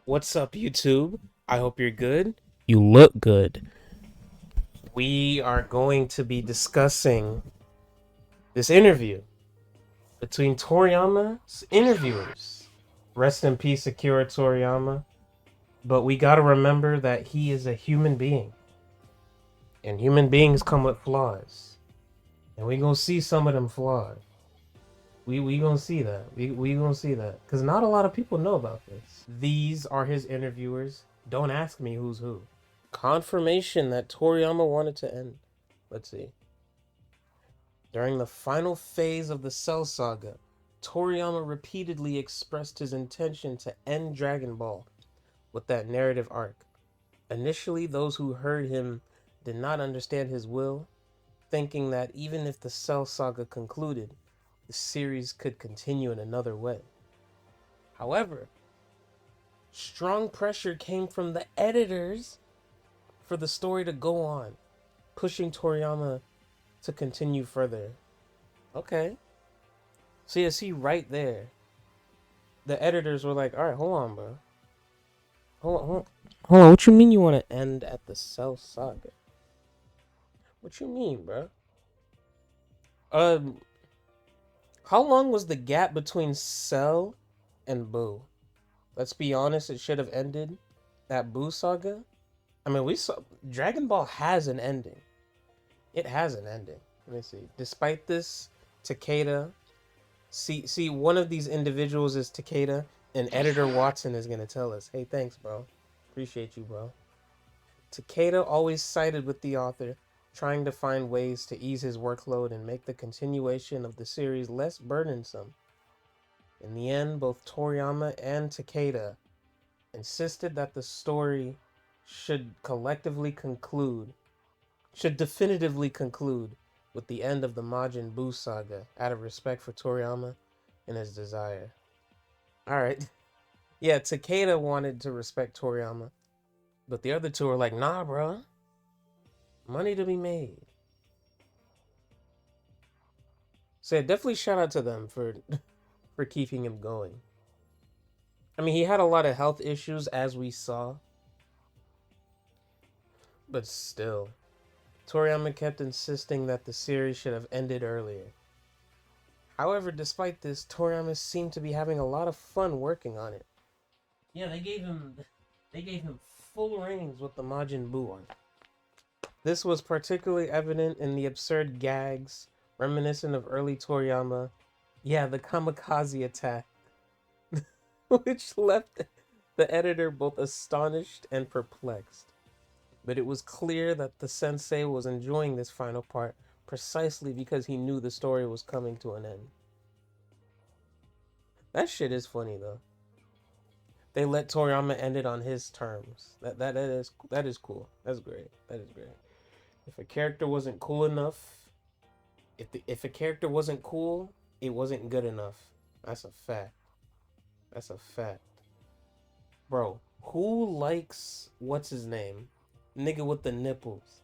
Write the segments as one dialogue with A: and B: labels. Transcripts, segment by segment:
A: What's up, YouTube? I hope you're good. You look good. We are going to be discussing this interview between Toriyama's interviewers. Rest in peace, Akira Toriyama. But we got to remember that he is a human being, and human beings come with flaws. And we gonna see some of them flaws. We gonna see that. We gonna see that because not a lot of people know about this. These are his interviewers. Don't ask me who's who. Confirmation that Toriyama wanted to end. Let's see. During the final phase of the Cell Saga, Toriyama repeatedly expressed his intention to end Dragon Ball with that narrative arc. Initially, those who heard him did not understand his will, thinking that even if the Cell Saga concluded, the series could continue in another way. However, strong pressure came from the editors for the story to go on, pushing Toriyama to continue further. Okay. So you see right there, the editors were like, all right, hold on, bro. Hold on. What you mean you want to end at the Cell Saga? What you mean, bro? Um, how long was the gap between Cell and Boo? Let's be honest, it should have ended at Boo Saga. I mean, we saw Dragon Ball has an ending. It has an ending. Let me see. Despite this, Takeda. See, one of these individuals is Takeda, and Editor Watson is gonna tell us, "Hey, thanks, bro. Appreciate you, bro." Takeda always sided with the author, trying to find ways to ease his workload and make the continuation of the series less burdensome. In the end, both Toriyama and Takeda insisted that the story should definitively conclude with the end of the Majin Buu saga out of respect for Toriyama and his desire. Alright. Yeah, Takeda wanted to respect Toriyama, but the other two were like, nah, bro. Money to be made. So yeah, definitely shout out to them for for keeping him going. I mean, he had a lot of health issues as we saw, but still. Toriyama kept insisting that the series should have ended earlier. However, despite this, Toriyama seemed to be having a lot of fun working on it. Yeah, they gave him full reins with the Majin Buu one. This was particularly evident in the absurd gags reminiscent of early Toriyama. Yeah, the kamikaze attack, which left the editor both astonished and perplexed. But it was clear that the sensei was enjoying this final part precisely because he knew the story was coming to an end. That shit is funny though. They let Toriyama end it on his terms. That is cool. That's great. That is great. If a character wasn't cool enough, if a character wasn't cool, it wasn't good enough. That's a fact. That's a fact. Bro, who likes what's his name? Nigga with the nipples.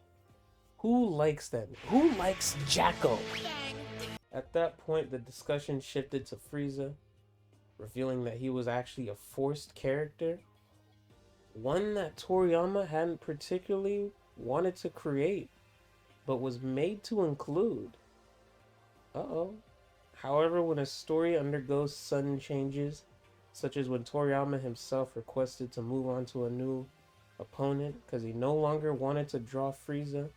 A: Who likes that? Who likes Jacko? At that point, the discussion shifted to Frieza, revealing that he was actually a forced character, one that Toriyama hadn't particularly wanted to create, but was made to include. Uh-oh. However, when a story undergoes sudden changes, such as when Toriyama himself requested to move on to a new opponent because he no longer wanted to draw Frieza,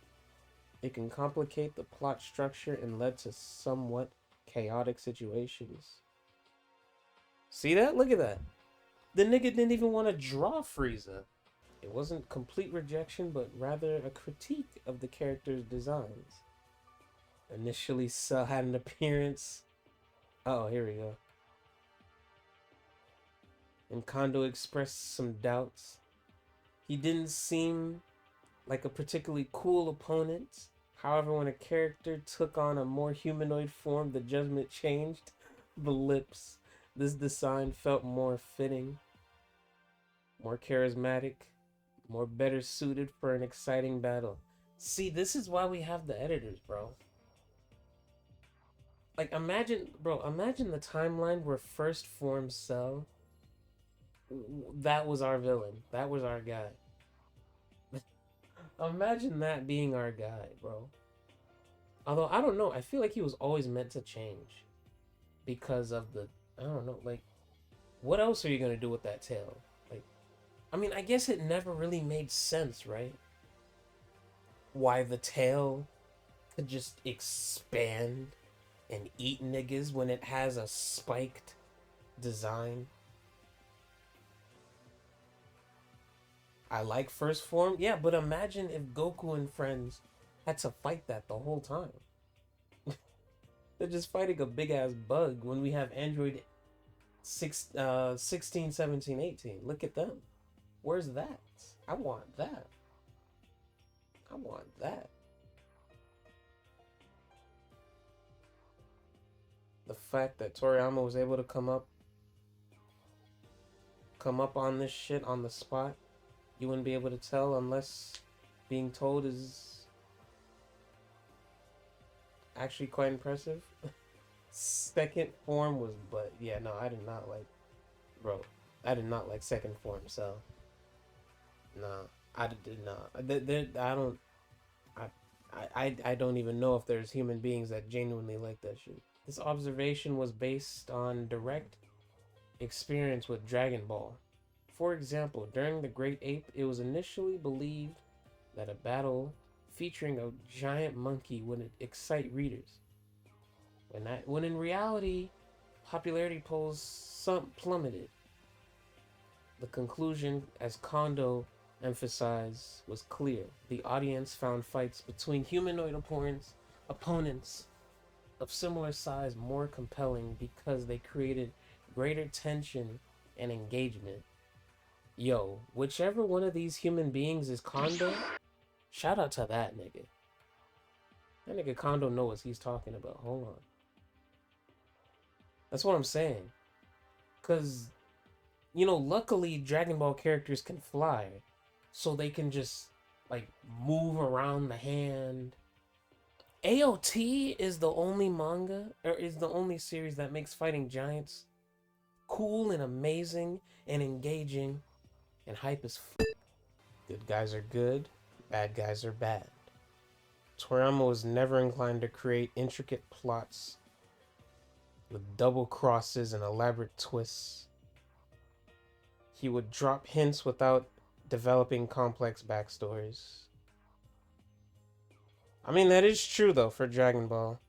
A: it can complicate the plot structure and led to somewhat chaotic situations. See that? Look at that. The nigga didn't even want to draw Frieza. It wasn't complete rejection, but rather a critique of the character's designs. Initially, Cell had an appearance. Oh, here we go. And Kondo expressed some doubts. He didn't seem like a particularly cool opponent. However, when a character took on a more humanoid form, the judgment changed. The lips. This design felt more fitting, more charismatic, more better suited for an exciting battle. See, this is why we have the editors, bro. Like, imagine the timeline where first form Cell That was our villain. That was our guy. Imagine that being our guy, bro. Although I don't know, I feel like he was always meant to change because of the, I don't know, like, what else are you gonna do with that tail? Like, I mean, I guess it never really made sense, right? Why the tail could just expand and eat niggas when it has a spiked design. I like first form, yeah, but imagine if Goku and friends had to fight that the whole time. They're just fighting a big ass bug when we have Android 16, 17, 18. Look at them. Where's that? I want that. I want that. The fact that Toriyama was able to come up on this shit on the spot, you wouldn't be able to tell unless being told is actually quite impressive. Second form was, but yeah, no, I did not like, bro. I did not like second form, so nah, I did not. I don't. I don't even know if there's human beings that genuinely like that shit. This observation was based on direct experience with Dragon Ball. For example, during the Great Ape, it was initially believed that a battle featuring a giant monkey would excite readers. When in reality, popularity polls plummeted. The conclusion, as Kondo emphasized, was clear. The audience found fights between humanoid opponents of similar size more compelling because they created greater tension and engagement. Yo, whichever one of these human beings is Kondo, shout out to that nigga. That nigga Kondo knows what he's talking about. Hold on. That's what I'm saying. Because, luckily Dragon Ball characters can fly. So they can just, like, move around the hand. AOT is the only manga, or is the only series that makes fighting giants cool and amazing and engaging and hype as f. Good guys are good, bad guys are bad. Toriyama was never inclined to create intricate plots with double crosses and elaborate twists. He would drop hints without developing complex backstories. I mean, that is true, though, for Dragon Ball.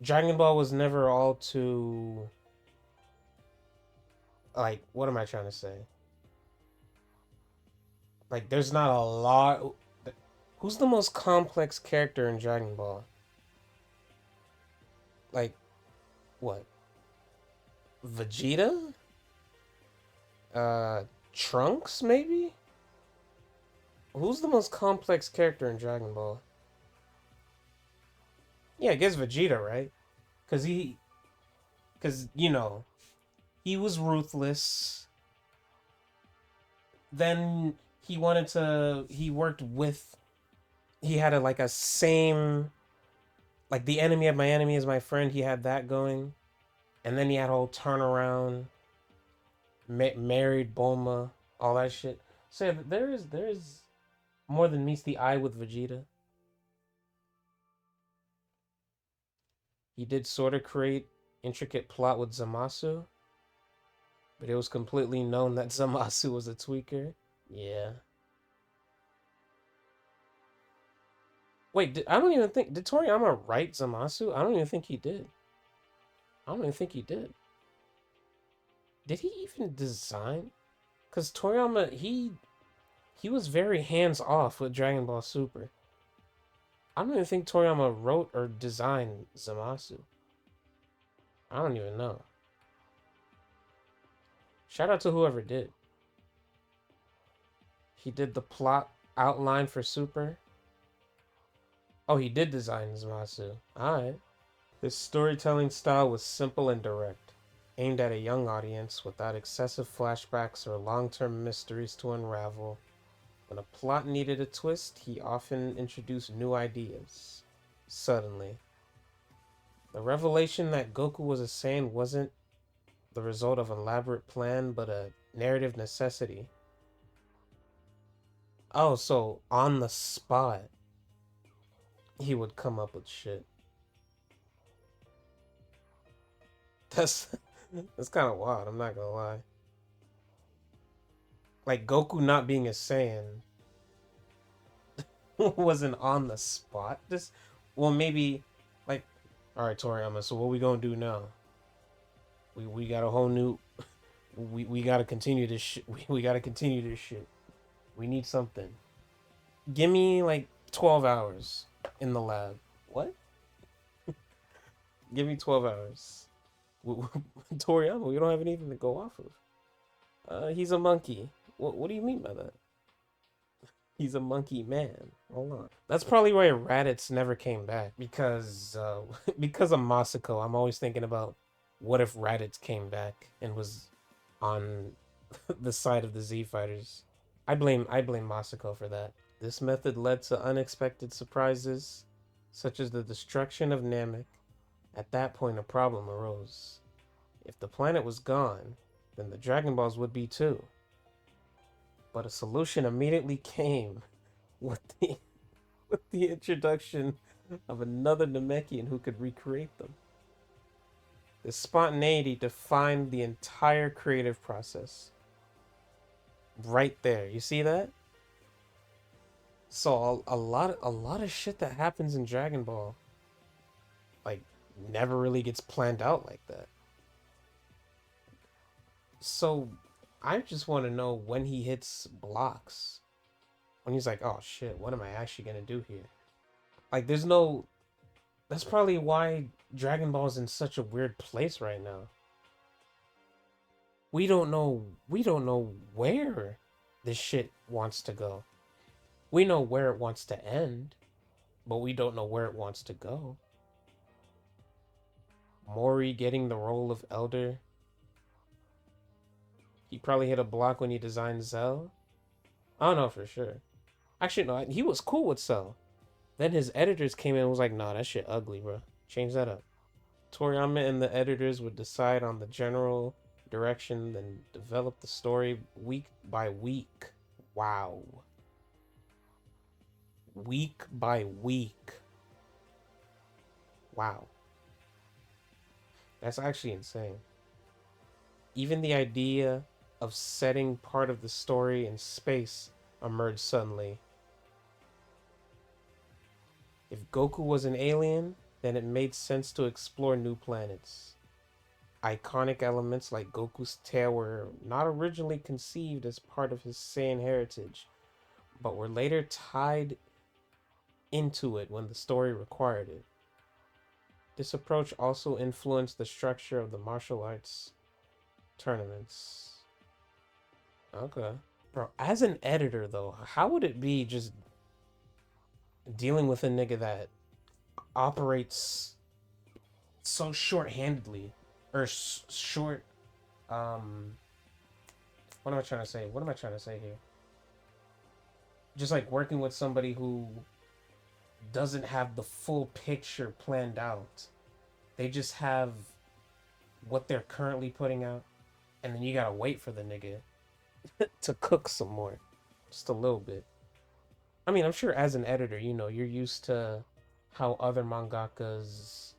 A: Dragon Ball was never all too... Like, what am I trying to say? Like, there's not a lot... Who's the most complex character in Dragon Ball? Like, what? Vegeta? Trunks, maybe? Who's the most complex character in Dragon Ball? Yeah, I guess Vegeta, right? Because he was ruthless. Then he worked with, he had like a same, like the enemy of my enemy is my friend. He had that going. And then he had a whole turnaround, married Bulma, all that shit. So yeah, there is more than meets the eye with Vegeta. He did sort of create intricate plot with Zamasu, but it was completely known that Zamasu was a tweaker. Yeah. Wait, I don't even think, did Toriyama write Zamasu? I don't even think he did. I don't even think he did. Did he even design? Because Toriyama, he was very hands off with Dragon Ball Super. I don't even think Toriyama wrote or designed Zamasu. I don't even know. Shout out to whoever did. He did the plot outline for Super. Oh, he did design Zamasu. Alright. His storytelling style was simple and direct, aimed at a young audience without excessive flashbacks or long-term mysteries to unravel. When a plot needed a twist, he often introduced new ideas. Suddenly. The revelation that Goku was a Saiyan wasn't the result of an elaborate plan, but a Narrative necessity. Oh, so on the spot, he would come up with shit. That's that's kind of wild. I'm not gonna lie. Like Goku not being a Saiyan wasn't on the spot. Just well, maybe like, all right, Toriyama. So what we gonna do now? We got a whole new. We gotta continue this shit. We gotta continue this shit. We need something. Give me like 12 hours in the lab. What? Give me 12 hours. Toriyama, we don't have anything to go off of. He's a monkey. What do you mean by that? He's a monkey man. Hold on. That's probably why Raditz never came back because because of Masako. I'm always thinking about what if Raditz came back and was on the side of the Z fighters. I blame Masako for that. This method led to unexpected surprises, such as the destruction of Namek. At that point, a problem arose. If the planet was gone, then the Dragon Balls would be too. But a solution immediately came with the introduction of another Namekian who could recreate them. The spontaneity defined the entire creative process. Right there, you see that? So a lot of shit that happens in Dragon Ball, like, never really gets planned out like that. So I just want to know when he hits blocks, when he's like, oh shit, what am I actually gonna do here? Like, there's no. That's probably why Dragon Ball's in such a weird place right now. We don't know. We don't know where this shit wants to go. We know where it wants to end, but we don't know where it wants to go. Mori getting the role of Elder. He probably hit a block when he designed Cell. I don't know for sure. Actually, no, he was cool with Cell. Then his editors came in and was like, nah, that shit ugly, bro. Change that up. Toriyama and the editors would decide on the general direction, then develop the story week by week. Wow. Week by week. Wow. That's actually insane. Even the idea of setting part of the story in space emerged suddenly. If Goku was an alien, then it made sense to explore new planets. Iconic elements like Goku's tail were not originally conceived as part of his Saiyan heritage, but were later tied into it when the story required it. This approach also influenced the structure of the martial arts tournaments. Okay. Bro, as an editor though, how would it be just dealing with a nigga that operates so short-handedly or short what am I trying to say? What am I trying to say here? Just like working with somebody who doesn't have the full picture planned out. They just have what they're currently putting out, and then you gotta wait for the nigga to cook some more, just a little bit. I mean, I'm sure as an editor, you know, you're used to how other mangakas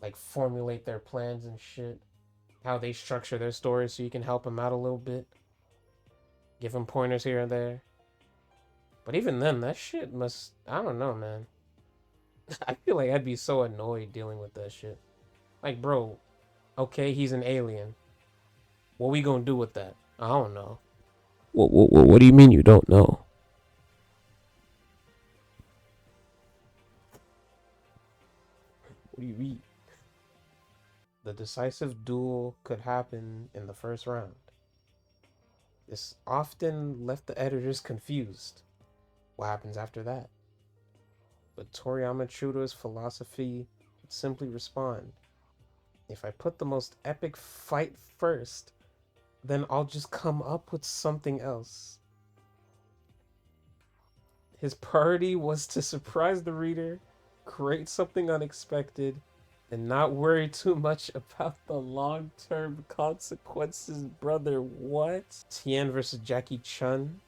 A: like formulate their plans and shit, how they structure their stories, so you can help them out a little bit, give them pointers here and there. But even then, that shit must, I don't know, man. I feel like I'd be so annoyed dealing with that shit. Like, bro, okay, he's an alien. What we gonna do with that? I don't know. What do you mean you don't know? What do you mean? The decisive duel could happen in the first round. This often left the editors confused. What happens after that? But Toriyama, true to his philosophy, would simply respond. If I put the most epic fight first, then I'll just come up with something else. His priority was to surprise the reader, create something unexpected, and not worry too much about the long-term consequences, brother. What? Tien versus Jackie Chun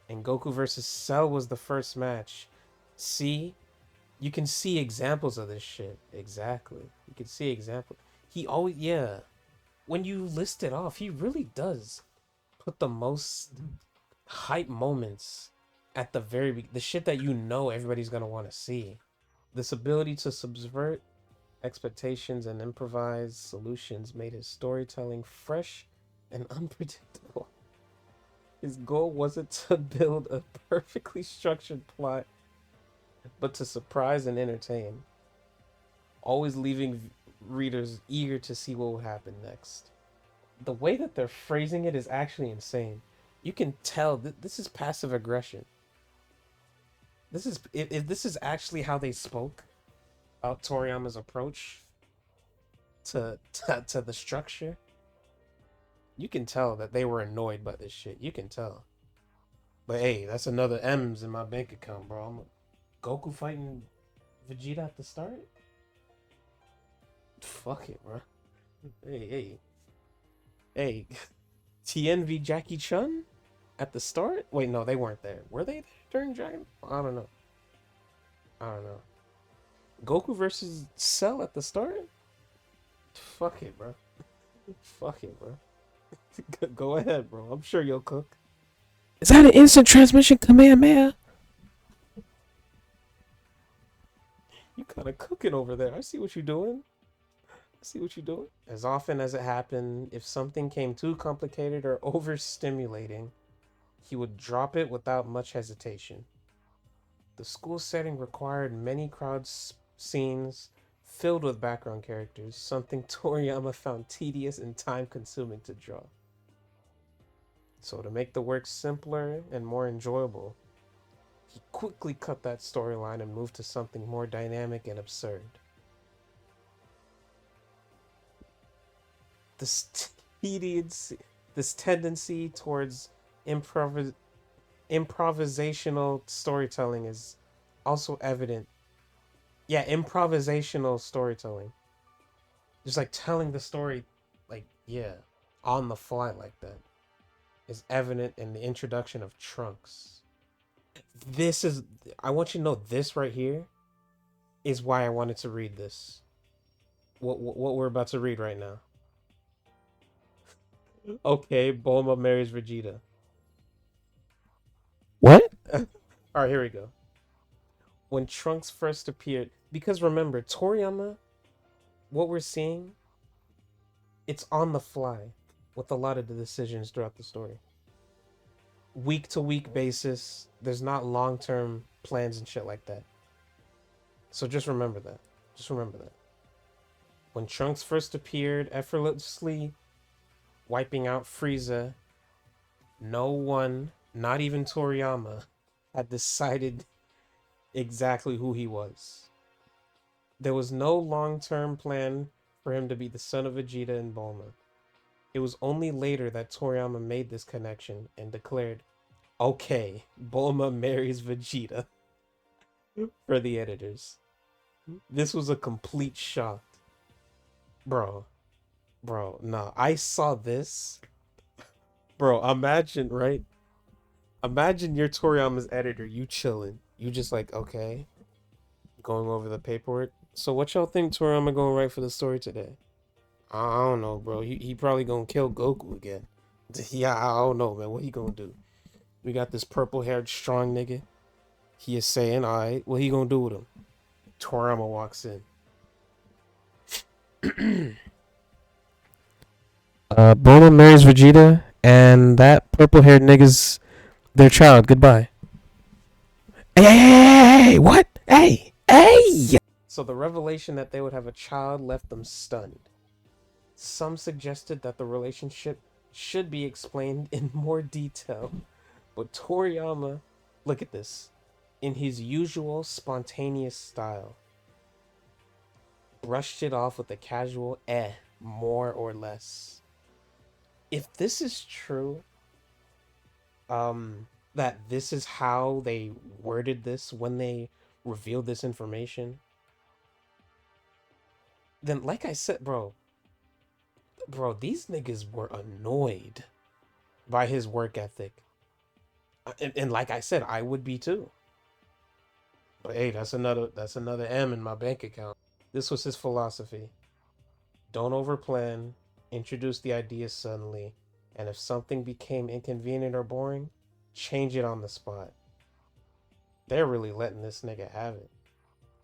A: and Goku versus Cell was the first match. See, you can see examples of this shit. Exactly. You can see examples. He always, yeah. When you list it off, he really does put the most hype moments at the the shit that you know everybody's gonna want to see. This ability to subvert expectations and improvise solutions made his storytelling fresh and unpredictable. His goal wasn't to build a perfectly structured plot, but to surprise and entertain, always leaving readers eager to see what will happen next. The way that they're phrasing it is actually insane. You can tell that this is passive aggression. This is if this is actually how they spoke about Toriyama's approach to the structure, you can tell that they were annoyed by this shit. You can tell. But hey, that's another M's in my bank account, bro. Goku fighting Vegeta at the start? Fuck it, bro. Hey. Tien v Jackie Chun at the start? Wait, no, they weren't there. Were they there during Dragon? I don't know. Goku versus Cell at the start? Fuck it, bro. Fuck it, bro. Go ahead, bro. I'm sure you'll cook. Is that an instant transmission Kamehameha? You kind of cooking over there. I see what you're doing. As often as it happened, if something came too complicated or overstimulating, he would drop it without much hesitation. The school setting required many crowd scenes filled with background characters, something Toriyama found tedious and time-consuming to draw. So to make the work simpler and more enjoyable, he quickly cut that storyline and moved to something more dynamic and absurd. This tendency towards improvisational storytelling is also evident. Yeah, improvisational storytelling. Just like telling the story, like, yeah, on the fly like that, is evident in the introduction of Trunks. I want you to know this right here is why I wanted to read this. What we're about to read right now. Okay, Bulma marries Vegeta. What? All right, here we go. When Trunks first appeared, because remember, Toriyama, what we're seeing, it's on the fly with a lot of the decisions throughout the story. Week to week basis, there's not long term plans and shit like that. So just remember that. When Trunks first appeared, effortlessly wiping out Frieza, no one, not even Toriyama, had decided exactly who he was. There was no long-term plan for him to be the son of Vegeta and Bulma. It was only later that Toriyama made this connection and declared, okay, Bulma marries Vegeta for the editors. This was a complete shock. Bro, nah, I saw this. Bro, imagine, right? Imagine you're Toriyama's editor, you chilling. You just like, okay, going over the paperwork. So what y'all think Toriyama gonna write for the story today? I don't know, bro. He probably gonna kill Goku again. Yeah, I don't know, man. What he gonna do? We got this purple-haired strong nigga. He is saying, alright, what he gonna do with him? Toriyama walks in. Bulma marries Vegeta, and that purple-haired nigga's their child. Goodbye. Hey, what? Hey! So the revelation that they would have a child left them stunned. Some suggested that the relationship should be explained in more detail, but Toriyama, look at this, in his usual spontaneous style, brushed it off with a casual more or less. If this is true, that this is how they worded this when they revealed this information, then like I said, bro, these niggas were annoyed by his work ethic. And like I said, I would be too. But hey, that's another M in my bank account. This was his philosophy. Don't overplan, introduce the ideas suddenly, and if something became inconvenient or boring, change it on the spot. They're really letting this nigga have it.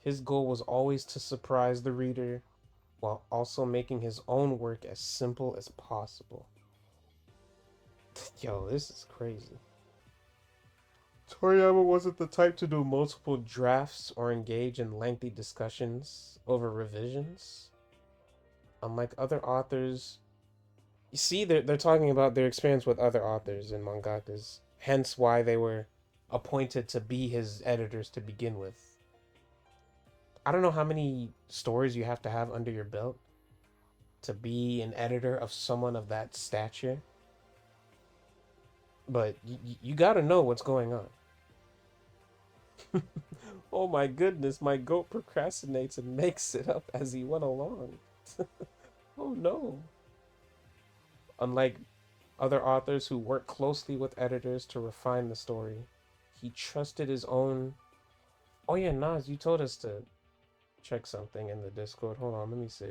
A: His goal was always to surprise the reader while also making his own work as simple as possible. Yo, this is crazy. Toriyama wasn't the type to do multiple drafts or engage in lengthy discussions over revisions. Unlike other authors, you see, they're talking about their experience with other authors and mangakas, hence why they were appointed to be his editors to begin with. I don't know how many stories you have to have under your belt to be an editor of someone of that stature, but you gotta know what's going on. Oh my goodness, my goat procrastinates and makes it up as he went along. Oh no. Unlike other authors who work closely with editors to refine the story, he trusted his own. Oh yeah, Nas, you told us to check something in the Discord. Hold on, let me see.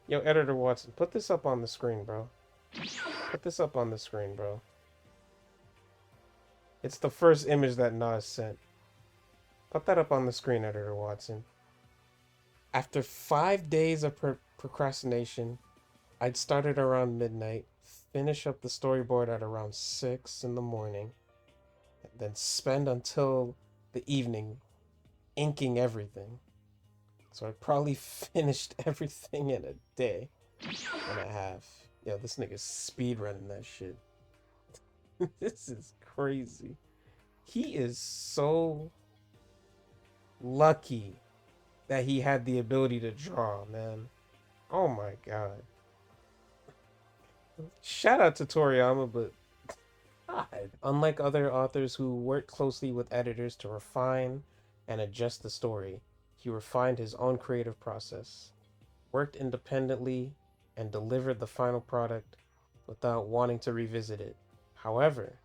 A: Yo, Editor Watson, put this up on the screen, bro. Put this up on the screen, bro. It's the first image that Nas sent. Put that up on the screen, Editor Watson. After 5 days of procrastination, I'd started around midnight, finish up the storyboard at around 6 in the morning, and then spend until the evening inking everything. So I probably finished everything in a day and a half. Yo, this nigga's speedrunning that shit. This is crazy. He is so lucky that he had the ability to draw, man. Oh my god. Shout out to Toriyama, but God. Unlike other authors who work closely with editors to refine and adjust the story, he refined his own creative process, worked independently, and delivered the final product without wanting to revisit it. However,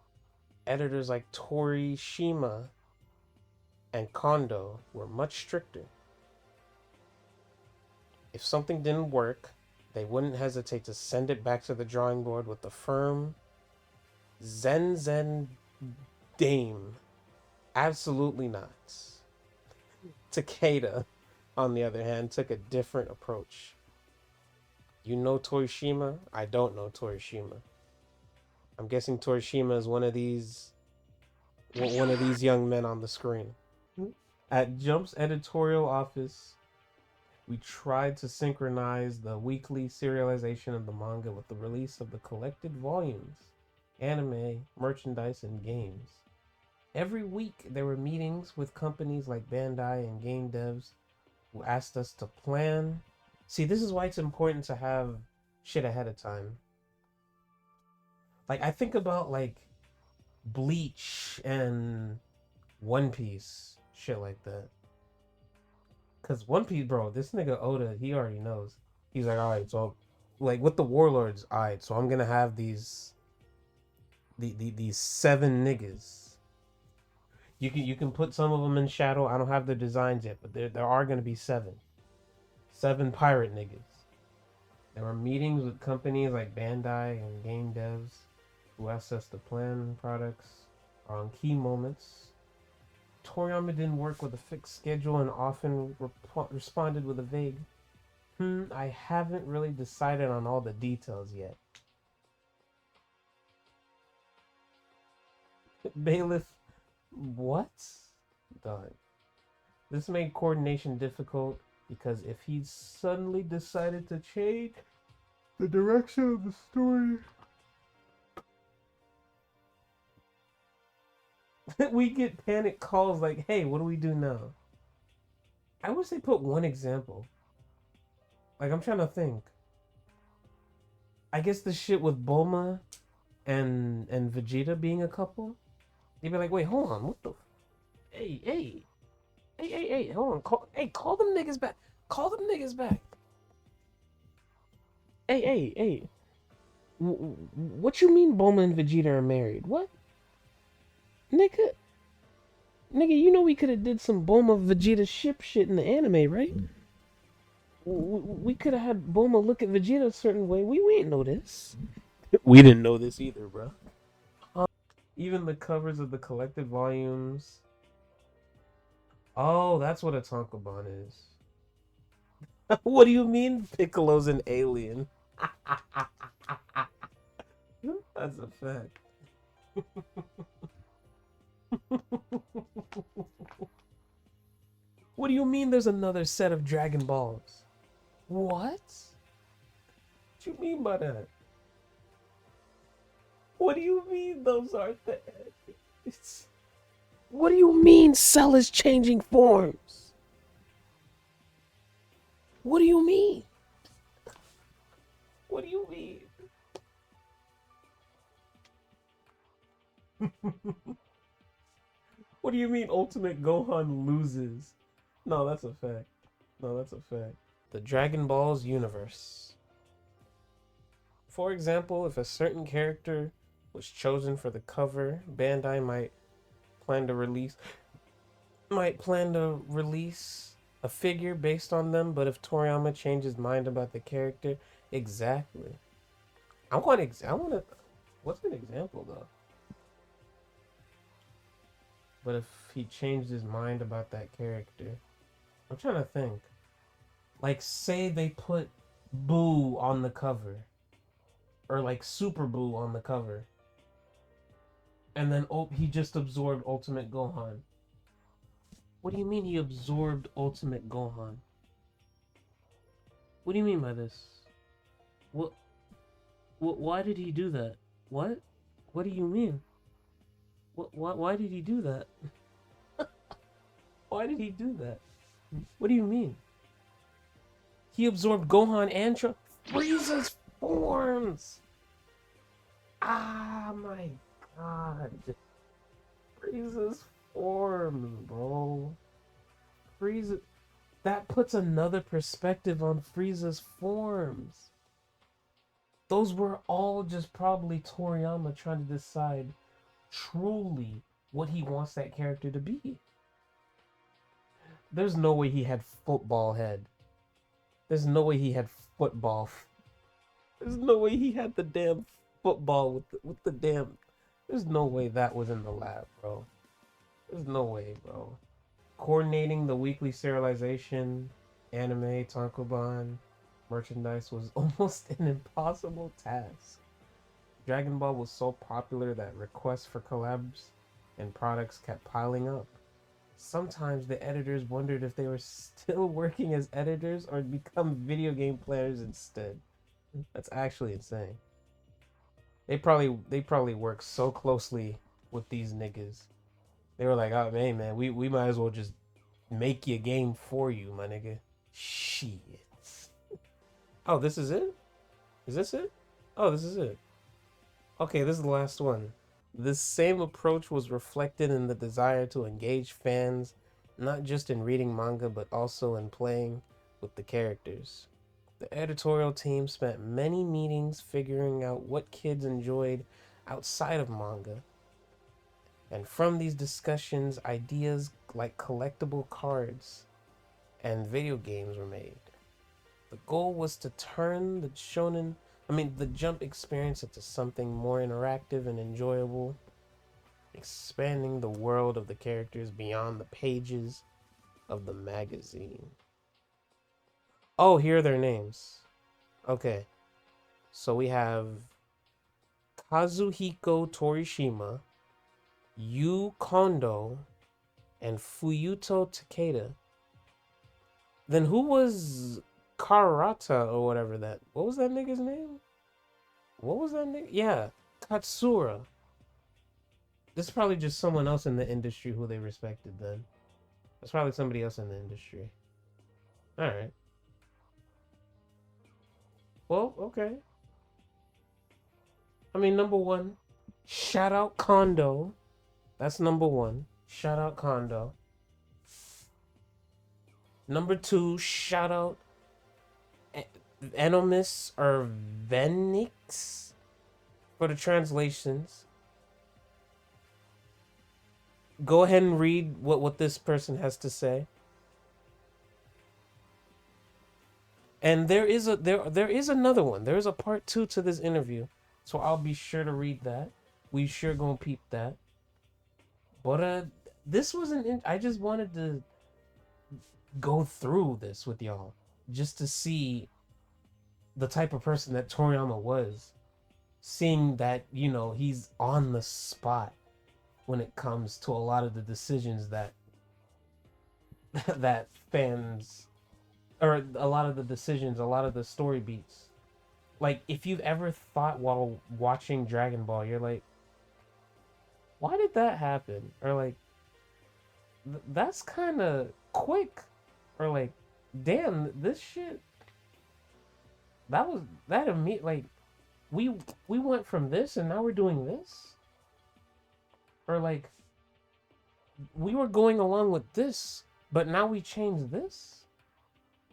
A: editors like Torishima and Kondo were much stricter. If something didn't work, they wouldn't hesitate to send it back to the drawing board with the firm Zen Dame. Absolutely not. Takeda, on the other hand, took a different approach. You know Torishima? I don't know Torishima. I'm guessing Torishima is one of these young men on the screen. At Jump's editorial office, we tried to synchronize the weekly serialization of the manga with the release of the collected volumes, anime, merchandise, and games. Every week, there were meetings with companies like Bandai and game devs who asked us to plan. See, this is why it's important to have shit ahead of time. Like, I think about, like, Bleach and One Piece, shit like that. Because One Piece, bro, this nigga Oda, he already knows. He's like, alright, so, like, with the Warlords, alright, so I'm gonna have these 7 niggas. You can put some of them in shadow. I don't have the designs yet, but there are gonna be 7 pirate niggas. There were meetings with companies like Bandai and game devs who asked us to plan products on key moments. Toriyama didn't work with a fixed schedule and often responded with a vague, I haven't really decided on all the details yet. Bailiff, what? Dog. This made coordination difficult because if he suddenly decided to change the direction of the story, we get panic calls like, hey, what do we do now? I wish they put one example. Like, I'm trying to think. I guess the shit with Bulma and Vegeta being a couple, they'd be like, wait, hold on, what the? Hey, hold on, call them niggas back. Call them niggas back. Hey. What you mean Bulma and Vegeta are married? What? Nigga, you know we could have did some Bulma Vegeta shit in the anime, right? We could have had Bulma look at Vegeta a certain way. We ain't know this. We didn't know this either, bro. Even the covers of the collected volumes. Oh, that's what a Tankobon is. What do you mean Piccolo's an alien? That's a fact. What do you mean there's another set of Dragon Balls? What? What you mean by that? What do you mean those aren't the edges? What do you mean Cell is changing forms? What do you mean? What do you mean? What do you mean Ultimate Gohan loses? No, that's a fact. No, that's a fact. The Dragon Ball's universe. For example, if a certain character was chosen for the cover, Bandai might plan to release a figure based on them, but if Toriyama changes mind about the character, exactly. I want what's an example though? But if he changed his mind about that character, I'm trying to think. Like, say they put Boo on the cover, or like Super Boo on the cover, and then he just absorbed Ultimate Gohan. What do you mean he absorbed Ultimate Gohan? What do you mean by this? What? Why did he do that? What? What do you mean? Why did he do that? Why did he do that? What do you mean? He absorbed Gohan and Frieza's forms! Ah, my God. Frieza's forms, bro. Frieza... That puts another perspective on Frieza's forms. Those were all just probably Toriyama trying to decide truly what he wants that character to be. There's no way he had football head. There's no way he had football. There's no way he had the damn football with the damn. There's no way that was in the lab, bro. There's no way, bro. Coordinating the weekly serialization, anime, tankobon, merchandise was almost an impossible task. Dragon Ball was so popular that requests for collabs and products kept piling up. Sometimes the editors wondered if they were still working as editors or become video game planners instead. That's actually insane. They probably work so closely with these niggas. They were like, oh man, we might as well just make your game for you, my nigga. Shit. Oh, this is it? Is this it? Oh, this is it. Okay, this is the last one. This same approach was reflected in the desire to engage fans, not just in reading manga, but also in playing with the characters. The editorial team spent many meetings figuring out what kids enjoyed outside of manga. And from these discussions, ideas like collectible cards and video games were made. The goal was to turn the Jump experience into something more interactive and enjoyable, expanding the world of the characters beyond the pages of the magazine. Oh, here are their names. Okay. So we have Kazuhiko Torishima, Yu Kondo, and Fuyuto Takeda. Then who was Karata or whatever that? What was that nigga's name? What was that nigga? Yeah, Katsura. This is probably just someone else in the industry who they respected then. That's probably somebody else in the industry. Alright. Well, okay. I mean, number one, shout out Kondo. That's number one. Shout out Kondo. Number two, shout out Enomis or Venix for the translations. Go ahead and read what this person has to say. And there is another one. There is a part 2 to this interview, so I'll be sure to read that. We sure gonna peep that. But this wasn't. I just wanted to go through this with y'all just to see the type of person that Toriyama was. Seeing that, you know, he's on the spot when it comes to a lot of the decisions that that fans, or a lot of the decisions, a lot of the story beats. Like, if you've ever thought while watching Dragon Ball, you're like, why did that happen? Or like, that's kind of quick. Or like, damn, this shit, that was that immediate. Like, we went from this and now we're doing this. Or like, we were going along with this, but now we changed this.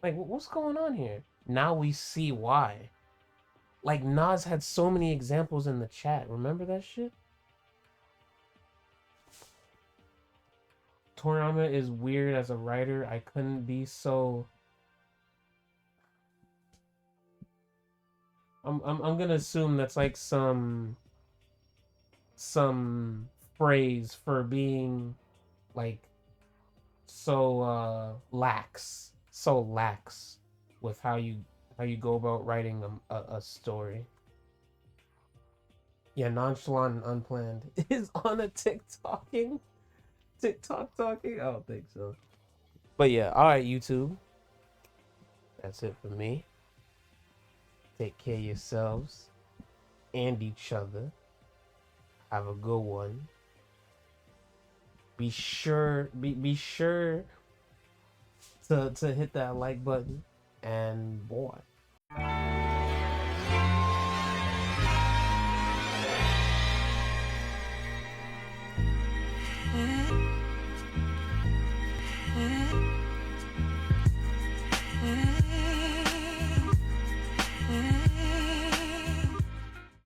A: Like, what's going on here? Now we see why. Like, Nas had so many examples in the chat. Remember that shit? Toriyama is weird as a writer. I couldn't be so... I'm gonna assume that's like some phrase for being like so lax with how you go about writing a story. Yeah, nonchalant and unplanned is on a TikTok talking. I don't think so. But yeah, all right, YouTube. That's it for me. Take care of yourselves and each other. Have a good one. Be sure to hit that like button, and boy.